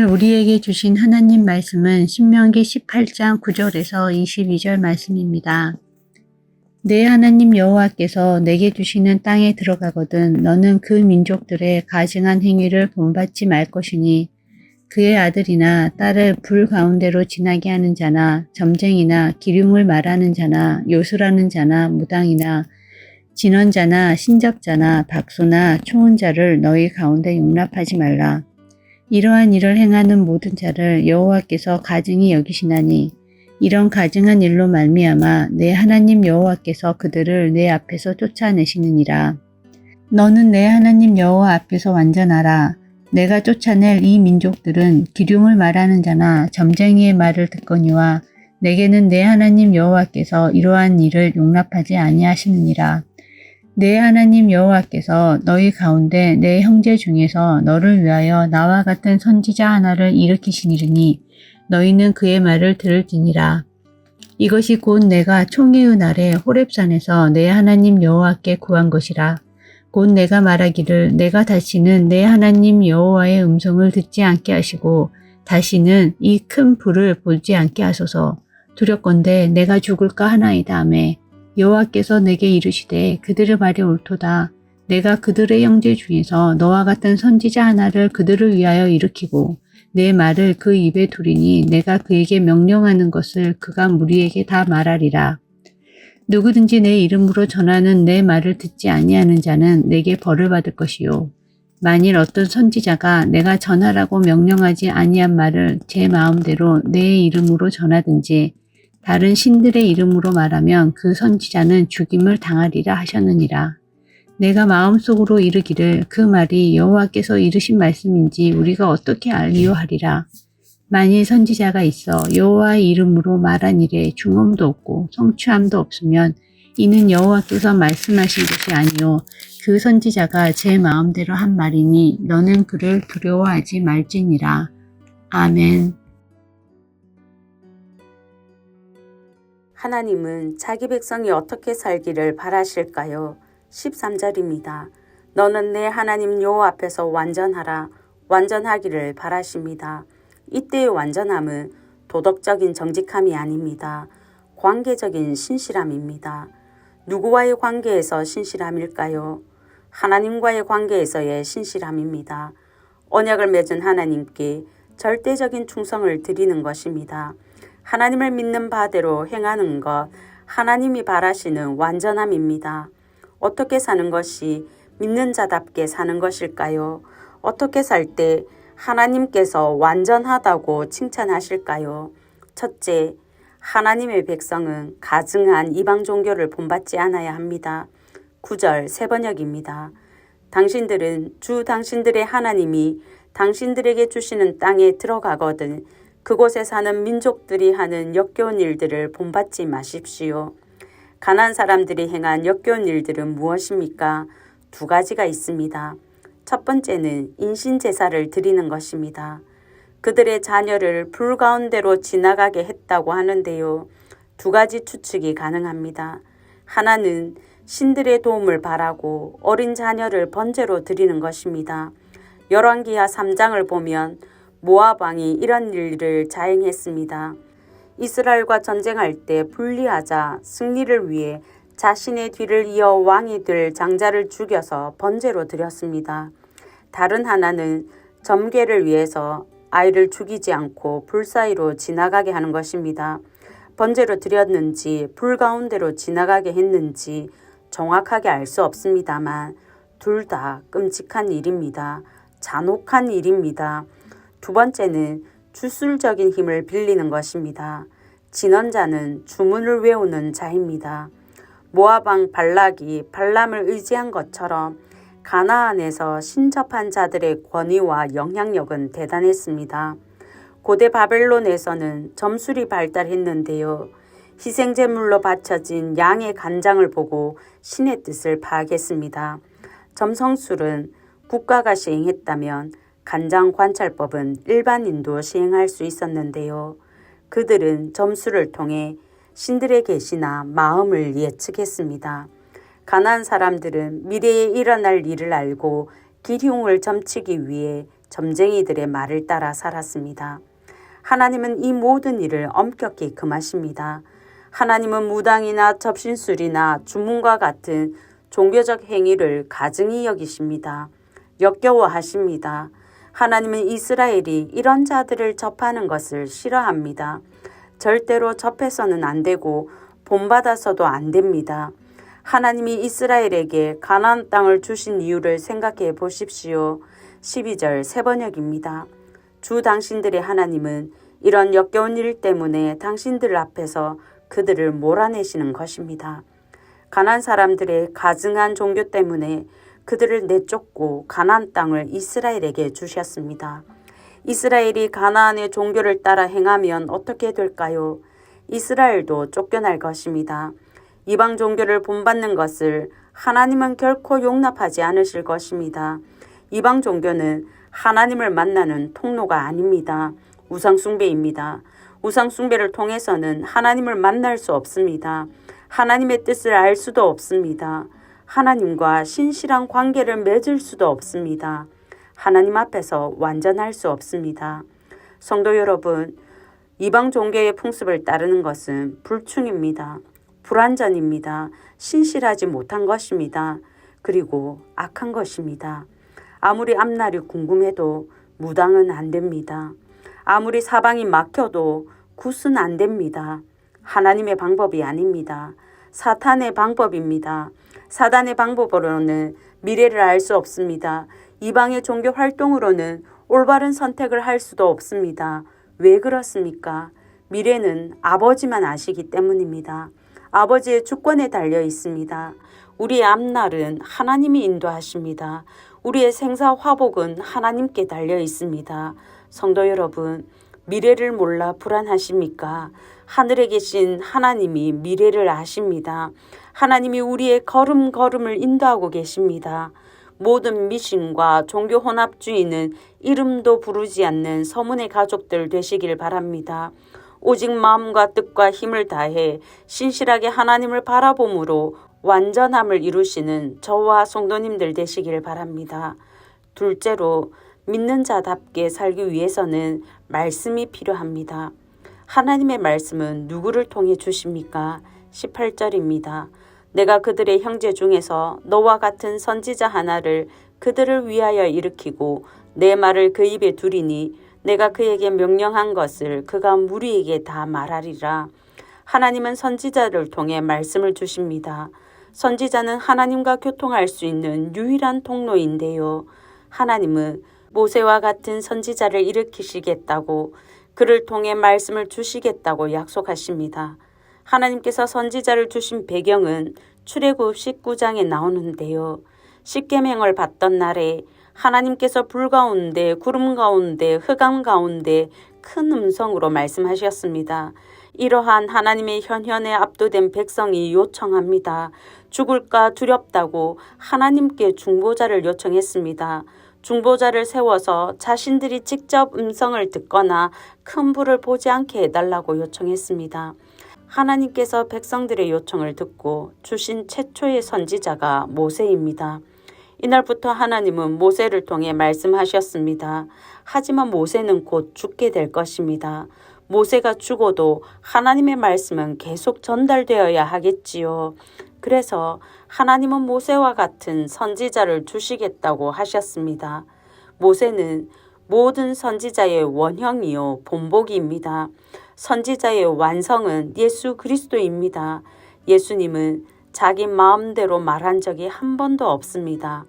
우리에게 주신 하나님 말씀은 신명기 18장 9절에서 22절 말씀입니다. 내 하나님 여호와께서 내게 주시는 땅에 들어가거든 너는 그 민족들의 가증한 행위를 본받지 말 것이니 그의 아들이나 딸을 불 가운데로 지나게 하는 자나 점쟁이나 기륭을 말하는 자나 요술하는 자나 무당이나 진언자나 신적자나 박소나 초혼자를 너희 가운데 용납하지 말라. 이러한 일을 행하는 모든 자를 여호와께서 가증히 여기시나니 이런 가증한 일로 말미암아 내 하나님 여호와께서 그들을 내 앞에서 쫓아내시느니라. 너는 내 하나님 여호와 앞에서 완전하라. 내가 쫓아낼 이 민족들은 기륭을 말하는 자나 점쟁이의 말을 듣거니와 내게는 내 하나님 여호와께서 이러한 일을 용납하지 아니하시느니라. 내 하나님 여호와께서 너희 가운데 내 형제 중에서 너를 위하여 나와 같은 선지자 하나를 일으키시니니 너희는 그의 말을 들을지니라. 이것이 곧 내가 총회의 날에 호렙산에서 내 하나님 여호와께 구한 것이라. 곧 내가 말하기를 내가 다시는 내 하나님 여호와의 음성을 듣지 않게 하시고 다시는 이 큰 불을 보지 않게 하소서. 두렵건대 내가 죽을까 하나이다 하매 여호와께서 내게 이르시되 그들의 말이 옳도다. 내가 그들의 형제 중에서 너와 같은 선지자 하나를 그들을 위하여 일으키고 내 말을 그 입에 두리니 내가 그에게 명령하는 것을 그가 무리에게 다 말하리라. 누구든지 내 이름으로 전하는 내 말을 듣지 아니하는 자는 내게 벌을 받을 것이요. 만일 어떤 선지자가 내가 전하라고 명령하지 아니한 말을 제 마음대로 내 이름으로 전하든지 다른 신들의 이름으로 말하면 그 선지자는 죽임을 당하리라 하셨느니라. 내가 마음속으로 이르기를 그 말이 여호와께서 이르신 말씀인지 우리가 어떻게 알리요 하리라. 만일 선지자가 있어 여호와의 이름으로 말한 일에 중음도 없고 성취함도 없으면 이는 여호와께서 말씀하신 것이 아니요 그 선지자가 제 마음대로 한 말이니 너는 그를 두려워하지 말지니라. 아멘. 하나님은 자기 백성이 어떻게 살기를 바라실까요? 13절입니다. 너는 내 하나님 여호와 앞에서 완전하라. 완전하기를 바라십니다. 이때의 완전함은 도덕적인 정직함이 아닙니다. 관계적인 신실함입니다. 누구와의 관계에서 신실함일까요? 하나님과의 관계에서의 신실함입니다. 언약을 맺은 하나님께 절대적인 충성을 드리는 것입니다. 하나님을 믿는 바대로 행하는 것, 하나님이 바라시는 완전함입니다. 어떻게 사는 것이 믿는 자답게 사는 것일까요? 어떻게 살 때 하나님께서 완전하다고 칭찬하실까요? 첫째, 하나님의 백성은 가증한 이방 종교를 본받지 않아야 합니다. 9절 세 번역입니다. 당신들은 주 당신들의 하나님이 당신들에게 주시는 땅에 들어가거든 그곳에 사는 민족들이 하는 역겨운 일들을 본받지 마십시오. 가나안 사람들이 행한 역겨운 일들은 무엇입니까? 두 가지가 있습니다. 첫 번째는 인신제사를 드리는 것입니다. 그들의 자녀를 불 가운데로 지나가게 했다고 하는데요. 두 가지 추측이 가능합니다. 하나는 신들의 도움을 바라고 어린 자녀를 번제로 드리는 것입니다. 열왕기하 3장을 보면 모압 왕이 이런 일을 자행했습니다. 이스라엘과 전쟁할 때 불리하자 승리를 위해 자신의 뒤를 이어 왕이 될 장자를 죽여서 번제로 드렸습니다. 다른 하나는 점괘를 위해서 아이를 죽이지 않고 불 사이로 지나가게 하는 것입니다. 번제로 드렸는지 불 가운데로 지나가게 했는지 정확하게 알 수 없습니다만 둘 다 끔찍한 일입니다. 잔혹한 일입니다. 두 번째는 주술적인 힘을 빌리는 것입니다. 진언자는 주문을 외우는 자입니다. 모압 왕 발락이 발람을 의지한 것처럼 가나안에서 신접한 자들의 권위와 영향력은 대단했습니다. 고대 바벨론에서는 점술이 발달했는데요. 희생제물로 바쳐진 양의 간장을 보고 신의 뜻을 파악했습니다. 점성술은 국가가 시행했다면 간장 관찰법은 일반인도 시행할 수 있었는데요. 그들은 점술을 통해 신들의 계시나 마음을 예측했습니다. 가나안 사람들은 미래에 일어날 일을 알고 기흉을 점치기 위해 점쟁이들의 말을 따라 살았습니다. 하나님은 이 모든 일을 엄격히 금하십니다. 하나님은 무당이나 접신술이나 주문과 같은 종교적 행위를 가증히 여기십니다. 역겨워하십니다. 하나님은 이스라엘이 이런 자들을 접하는 것을 싫어합니다. 절대로 접해서는 안 되고 본받아서도 안 됩니다. 하나님이 이스라엘에게 가나안 땅을 주신 이유를 생각해 보십시오. 12절 세번역입니다. 주 당신들의 하나님은 이런 역겨운 일 때문에 당신들 앞에서 그들을 몰아내시는 것입니다. 가나안 사람들의 가증한 종교 때문에 그들을 내쫓고 가나안 땅을 이스라엘에게 주셨습니다. 이스라엘이 가나안의 종교를 따라 행하면 어떻게 될까요? 이스라엘도 쫓겨날 것입니다. 이방 종교를 본받는 것을 하나님은 결코 용납하지 않으실 것입니다. 이방 종교는 하나님을 만나는 통로가 아닙니다. 우상숭배입니다. 우상숭배를 통해서는 하나님을 만날 수 없습니다. 하나님의 뜻을 알 수도 없습니다. 하나님과 신실한 관계를 맺을 수도 없습니다. 하나님 앞에서 완전할 수 없습니다. 성도 여러분, 이방 종교의 풍습을 따르는 것은 불충입니다. 불완전입니다. 신실하지 못한 것입니다. 그리고 악한 것입니다. 아무리 앞날이 궁금해도 무당은 안 됩니다. 아무리 사방이 막혀도 굿은 안 됩니다. 하나님의 방법이 아닙니다. 사탄의 방법입니다. 사단의 방법으로는 미래를 알 수 없습니다. 이방의 종교 활동으로는 올바른 선택을 할 수도 없습니다. 왜 그렇습니까? 미래는 아버지만 아시기 때문입니다. 아버지의 주권에 달려 있습니다. 우리의 앞날은 하나님이 인도하십니다. 우리의 생사 화복은 하나님께 달려 있습니다. 성도 여러분, 미래를 몰라 불안하십니까? 하늘에 계신 하나님이 미래를 아십니다. 하나님이 우리의 걸음걸음을 인도하고 계십니다. 모든 미신과 종교 혼합주의는 이름도 부르지 않는 서문의 가족들 되시길 바랍니다. 오직 마음과 뜻과 힘을 다해 신실하게 하나님을 바라봄으로 완전함을 이루시는 저와 성도님들 되시길 바랍니다. 둘째로, 믿는 자답게 살기 위해서는 말씀이 필요합니다. 하나님의 말씀은 누구를 통해 주십니까? 18절입니다. 내가 그들의 형제 중에서 너와 같은 선지자 하나를 그들을 위하여 일으키고 내 말을 그 입에 두리니 내가 그에게 명령한 것을 그가 무리에게 다 말하리라. 하나님은 선지자를 통해 말씀을 주십니다. 선지자는 하나님과 교통할 수 있는 유일한 통로인데요. 하나님은 모세와 같은 선지자를 일으키시겠다고, 그를 통해 말씀을 주시겠다고 약속하십니다. 하나님께서 선지자를 주신 배경은 출애굽 19장에 나오는데요. 십계명을 받던 날에 하나님께서 불 가운데, 구름 가운데, 흑암 가운데 큰 음성으로 말씀하셨습니다. 이러한 하나님의 현현에 압도된 백성이 요청합니다. 죽을까 두렵다고 하나님께 중보자를 요청했습니다. 중보자를 세워서 자신들이 직접 음성을 듣거나 큰 불을 보지 않게 해달라고 요청했습니다. 하나님께서 백성들의 요청을 듣고 주신 최초의 선지자가 모세입니다. 이날부터 하나님은 모세를 통해 말씀하셨습니다. 하지만 모세는 곧 죽게 될 것입니다. 모세가 죽어도 하나님의 말씀은 계속 전달되어야 하겠지요. 그래서 하나님은 모세와 같은 선지자를 주시겠다고 하셨습니다. 모세는 모든 선지자의 원형이요 본보기입니다. 선지자의 완성은 예수 그리스도입니다. 예수님은 자기 마음대로 말한 적이 한 번도 없습니다.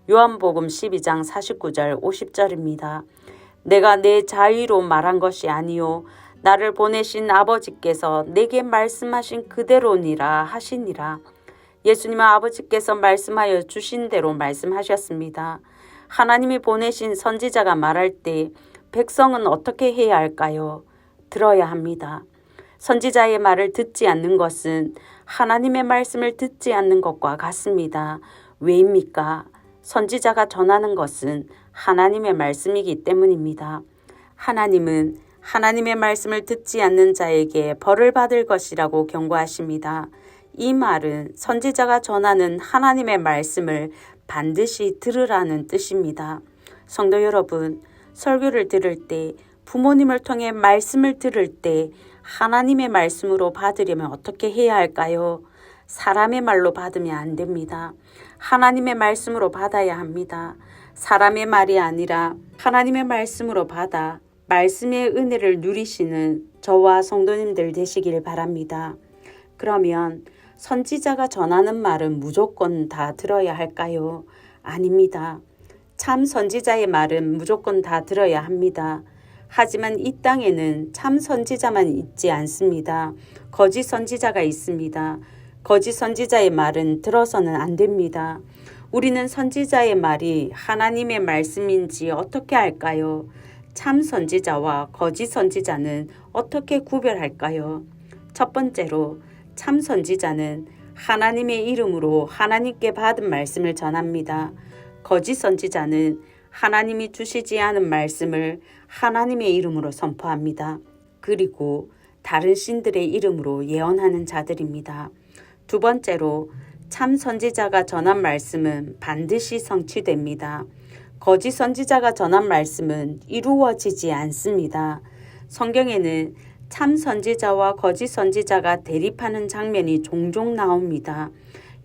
요한복음 12장 49절 50절입니다. 내가 내 자의로 말한 것이 아니요 나를 보내신 아버지께서 내게 말씀하신 그대로니라 하시니라. 예수님은 아버지께서 말씀하여 주신 대로 말씀하셨습니다. 하나님이 보내신 선지자가 말할 때 백성은 어떻게 해야 할까요? 들어야 합니다. 선지자의 말을 듣지 않는 것은 하나님의 말씀을 듣지 않는 것과 같습니다. 왜입니까? 선지자가 전하는 것은 하나님의 말씀이기 때문입니다. 하나님은 하나님의 말씀을 듣지 않는 자에게 벌을 받을 것이라고 경고하십니다. 이 말은 선지자가 전하는 하나님의 말씀을 반드시 들으라는 뜻입니다. 성도 여러분, 설교를 들을 때, 부모님을 통해 말씀을 들을 때 하나님의 말씀으로 받으려면 어떻게 해야 할까요? 사람의 말로 받으면 안 됩니다. 하나님의 말씀으로 받아야 합니다. 사람의 말이 아니라 하나님의 말씀으로 받아 말씀의 은혜를 누리시는 저와 성도님들 되시길 바랍니다. 그러면 선지자가 전하는 말은 무조건 다 들어야 할까요? 아닙니다. 참 선지자의 말은 무조건 다 들어야 합니다. 하지만 이 땅에는 참 선지자만 있지 않습니다. 거짓 선지자가 있습니다. 거짓 선지자의 말은 들어서는 안 됩니다. 우리는 선지자의 말이 하나님의 말씀인지 어떻게 할까요? 참 선지자와 거짓 선지자는 어떻게 구별할까요? 첫 번째로 참 선지자는 하나님의 이름으로 하나님께 받은 말씀을 전합니다. 거짓 선지자는 하나님이 주시지 않은 말씀을 하나님의 이름으로 선포합니다. 그리고 다른 신들의 이름으로 예언하는 자들입니다. 두 번째로 참 선지자가 전한 말씀은 반드시 성취됩니다. 거짓 선지자가 전한 말씀은 이루어지지 않습니다. 성경에는 참 선지자와 거짓 선지자가 대립하는 장면이 종종 나옵니다.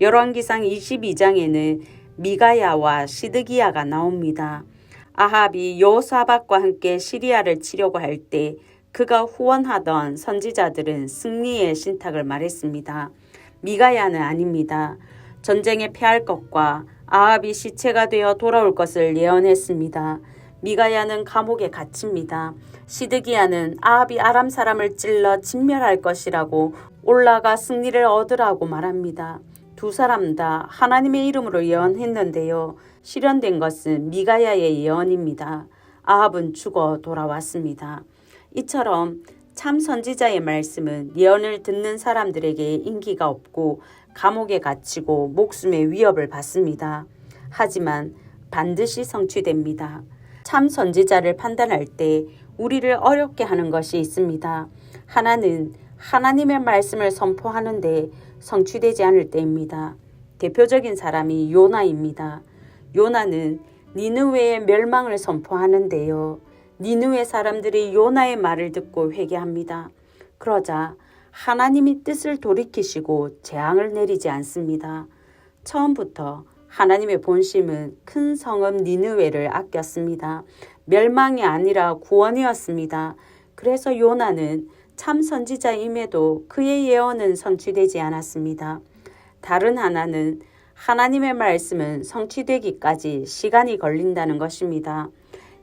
열왕기상 22장에는 미가야와 시드기야가 나옵니다. 아합이 여호사밧과 함께 시리아를 치려고 할 때 그가 후원하던 선지자들은 승리의 신탁을 말했습니다. 미가야는 아닙니다. 전쟁에 패할 것과 아합이 시체가 되어 돌아올 것을 예언했습니다. 미가야는 감옥에 갇힙니다. 시드기야는 아합이 아람 사람을 찔러 진멸할 것이라고 올라가 승리를 얻으라고 말합니다. 두 사람 다 하나님의 이름으로 예언했는데요. 실현된 것은 미가야의 예언입니다. 아합은 죽어 돌아왔습니다. 이처럼 참 선지자의 말씀은 예언을 듣는 사람들에게 인기가 없고 감옥에 갇히고 목숨의 위협을 받습니다. 하지만 반드시 성취됩니다. 참 선지자를 판단할 때 우리를 어렵게 하는 것이 있습니다. 하나는 하나님의 말씀을 선포하는데 성취되지 않을 때입니다. 대표적인 사람이 요나입니다. 요나는 니느웨의 멸망을 선포하는데요. 니느웨 사람들이 요나의 말을 듣고 회개합니다. 그러자 하나님이 뜻을 돌이키시고 재앙을 내리지 않습니다. 처음부터 하나님의 본심은 큰 성읍 니느웨를 아꼈습니다. 멸망이 아니라 구원이었습니다. 그래서 요나는 참 선지자임에도 그의 예언은 성취되지 않았습니다. 다른 하나는 하나님의 말씀은 성취되기까지 시간이 걸린다는 것입니다.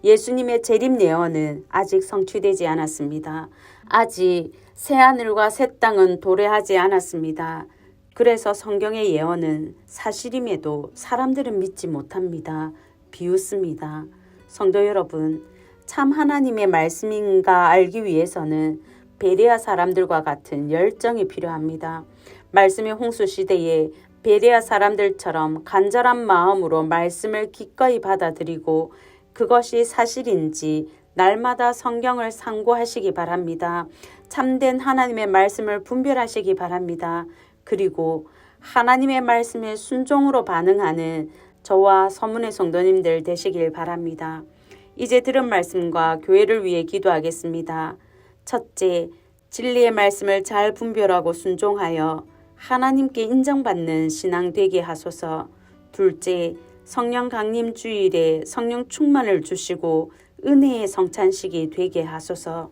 예수님의 재림 예언은 아직 성취되지 않았습니다. 아직 새하늘과 새 땅은 도래하지 않았습니다. 그래서 성경의 예언은 사실임에도 사람들은 믿지 못합니다. 비웃습니다. 성도 여러분, 참 하나님의 말씀인가 알기 위해서는 베레아 사람들과 같은 열정이 필요합니다. 말씀의 홍수 시대에 베레아 사람들처럼 간절한 마음으로 말씀을 기꺼이 받아들이고 그것이 사실인지 날마다 성경을 상고하시기 바랍니다. 참된 하나님의 말씀을 분별하시기 바랍니다. 그리고 하나님의 말씀에 순종으로 반응하는 저와 서문의 성도님들 되시길 바랍니다. 이제 들은 말씀과 교회를 위해 기도하겠습니다. 첫째, 진리의 말씀을 잘 분별하고 순종하여 하나님께 인정받는 신앙 되게 하소서. 둘째, 성령 강림 주일에 성령 충만을 주시고 은혜의 성찬식이 되게 하소서.